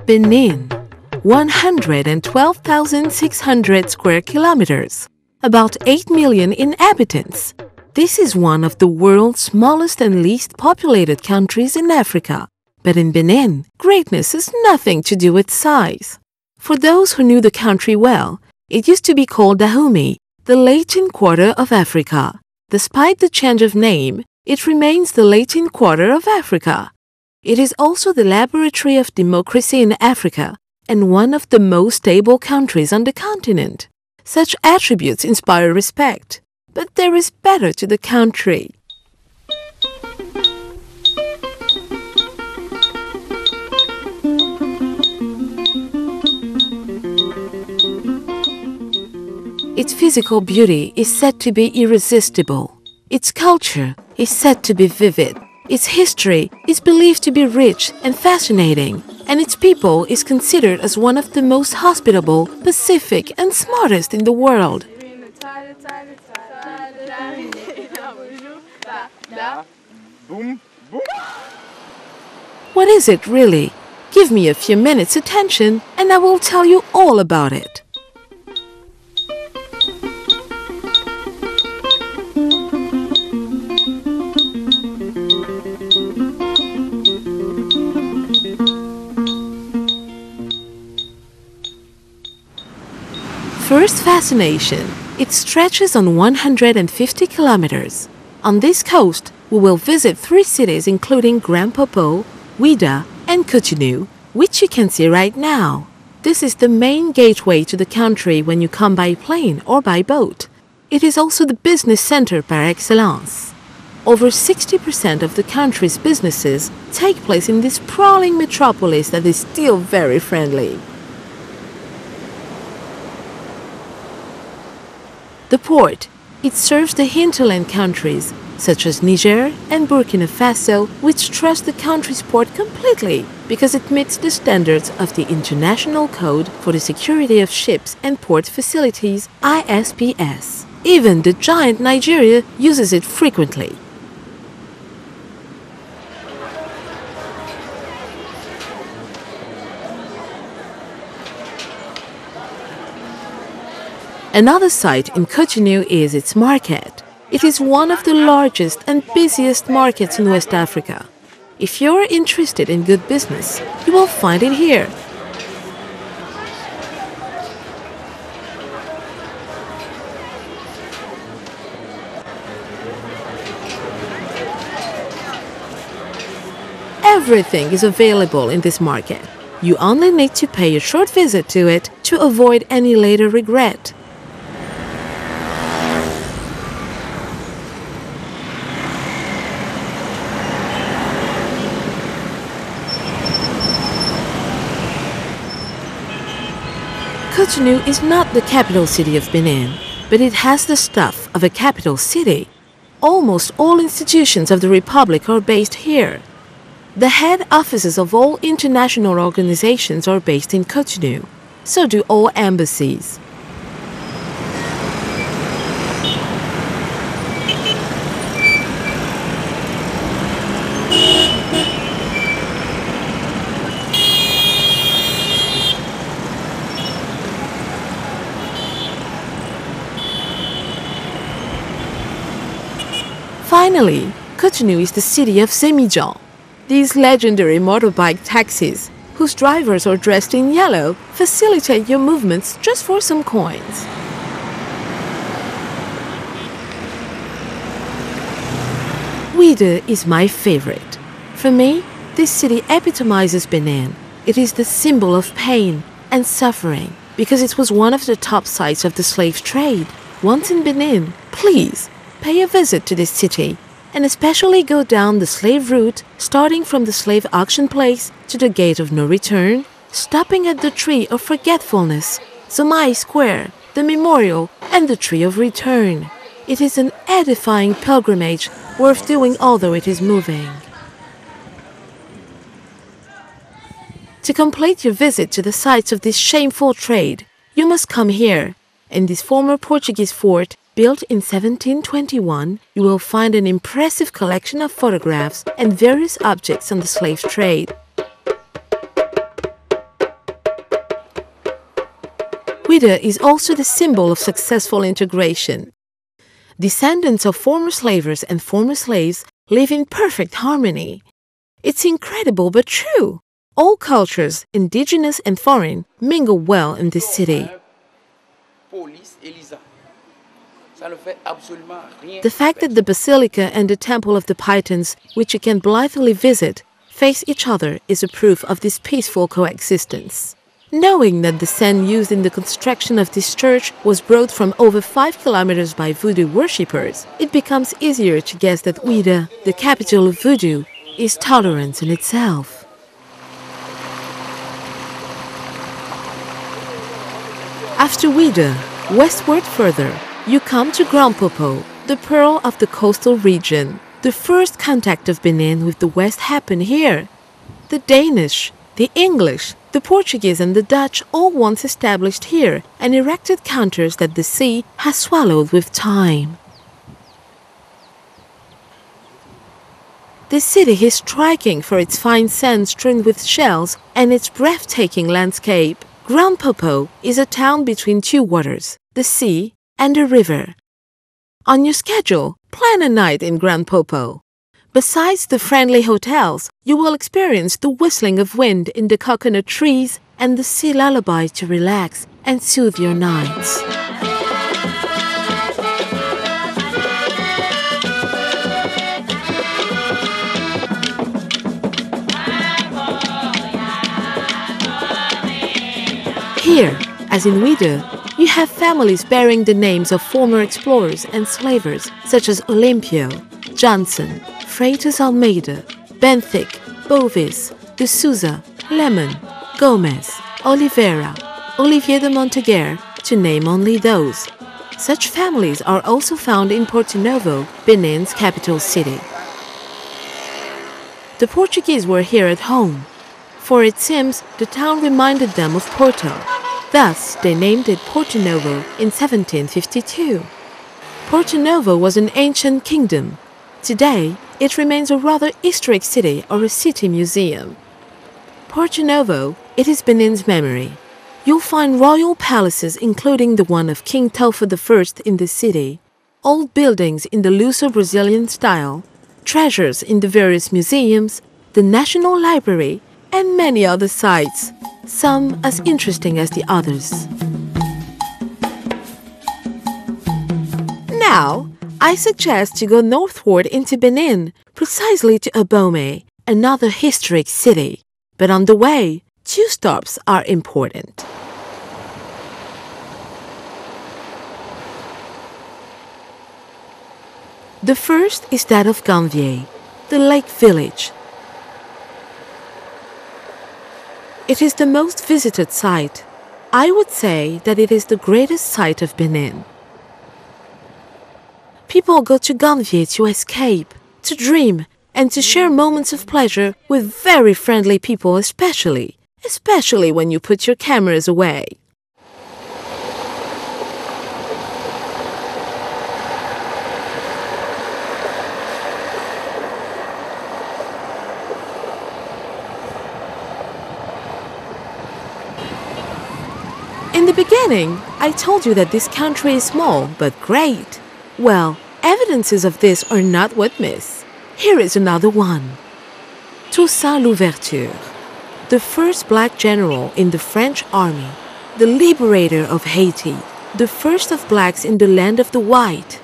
Benin, 112,600 square kilometers, about 8 million inhabitants. This is one of the world's smallest and least populated countries in Africa. But in Benin, greatness has nothing to do with size. For those who knew the country well, it used to be called Dahomey, the Latin Quarter of Africa. Despite the change of name, it remains the Latin Quarter of Africa. It is also the laboratory of democracy in Africa and one of the most stable countries on the continent. Such attributes inspire respect, but there is better to the country. Its physical beauty is said to be irresistible. Its culture is said to be vivid. Its history is believed to be rich and fascinating, and its people is considered as one of the most hospitable, pacific, and smartest in the world. What is it really? Give me a few minutes' attention and I will tell you all about it. First fascination, it stretches on 150 kilometers. On this coast, we will visit 3 cities including Grand Popo, Ouidah, and Cotonou, which you can see right now. This is the main gateway to the country when you come by plane or by boat. It is also the business center par excellence. Over 60% of the country's businesses take place in this sprawling metropolis that is still very friendly. The port, it serves the hinterland countries such as Niger and Burkina Faso, which trust the country's port completely because it meets the standards of the International Code for the Security of Ships and Port Facilities, ISPS. Even the giant Nigeria uses it frequently. Another site in Cotonou is its market. It is one of the largest and busiest markets in West Africa. If you're interested in good business, you will find it here. Everything is available in this market. You only need to pay a short visit to it to avoid any later regret. Cotonou is not the capital city of Benin, but it has the stuff of a capital city. Almost all institutions of the Republic are based here. The head offices of all international organizations are based in Cotonou. So do all embassies. Finally, Cotonou is the city of Semijan. These legendary motorbike taxis, whose drivers are dressed in yellow, facilitate your movements just for some coins. Ouidah is my favorite. For me, this city epitomizes Benin. It is the symbol of pain and suffering because it was one of the top sites of the slave trade. Once in Benin, please pay a visit to this city and especially go down the slave route, starting from the slave auction place to the gate of no return, stopping at the tree of forgetfulness, Zomai Square, the memorial, and the tree of return. It is an edifying pilgrimage worth doing although it is moving. To complete your visit to the sites of this shameful trade, you must come here. In this former Portuguese fort, built in 1721, you will find an impressive collection of photographs and various objects on the slave trade. Ouida is also the symbol of successful integration. Descendants of former slavers and former slaves live in perfect harmony. It's incredible but true. All cultures, indigenous and foreign, mingle well in this city. The fact that the Basilica and the Temple of the Pythons, which you can blithely visit, face each other is a proof of this peaceful coexistence. Knowing that the sand used in the construction of this church was brought from over 5 kilometers by voodoo worshippers, it becomes easier to guess that Ouida, the capital of voodoo, is tolerance in itself. After Ouida, westward further, you come to Grand Popo, the pearl of the coastal region. The first contact of Benin with the West happened here. The Danish, the English, the Portuguese and the Dutch all once established here and erected counters that the sea has swallowed with time. This city is striking for its fine sand strewn with shells and its breathtaking landscape. Grand Popo is a town between two waters, the sea and a river. On your schedule, plan a night in Grand Popo. Besides the friendly hotels, you will experience the whistling of wind in the coconut trees and the sea lullaby to relax and soothe your nights. Here, as in Ouida, you have families bearing the names of former explorers and slavers such as Olympio, Johnson, Freitas Almeida, Benthic, Bovis, de Souza, Lemon, Gomez, Oliveira, Olivier de Monteguer, to name only those. Such families are also found in Porto Novo, Benin's capital city. The Portuguese were here at home, for it seems the town reminded them of Porto. Thus, they named it Porto Novo in 1752. Porto Novo was an ancient kingdom. Today, it remains a rather historic city or a city museum. Porto Novo, it is Benin's memory. You'll find royal palaces including the one of King Tofo I in the city, old buildings in the Luso-Brazilian style, treasures in the various museums, the National Library, and many other sites, some as interesting as the others. Now, I suggest you go northward into Benin, precisely to Abomey, another historic city. But on the way, 2 stops are important. The first is that of Ganvier, the lake village. It is the most visited site. I would say that it is the greatest site of Benin. People go to Ganvier to escape, to dream, and to share moments of pleasure with very friendly people especially when you put your cameras away. In the beginning, I told you that this country is small but great. Well, evidences of this are not what miss. Here is another one. Toussaint Louverture, the first black general in the French army, the liberator of Haiti, the first of blacks in the land of the white.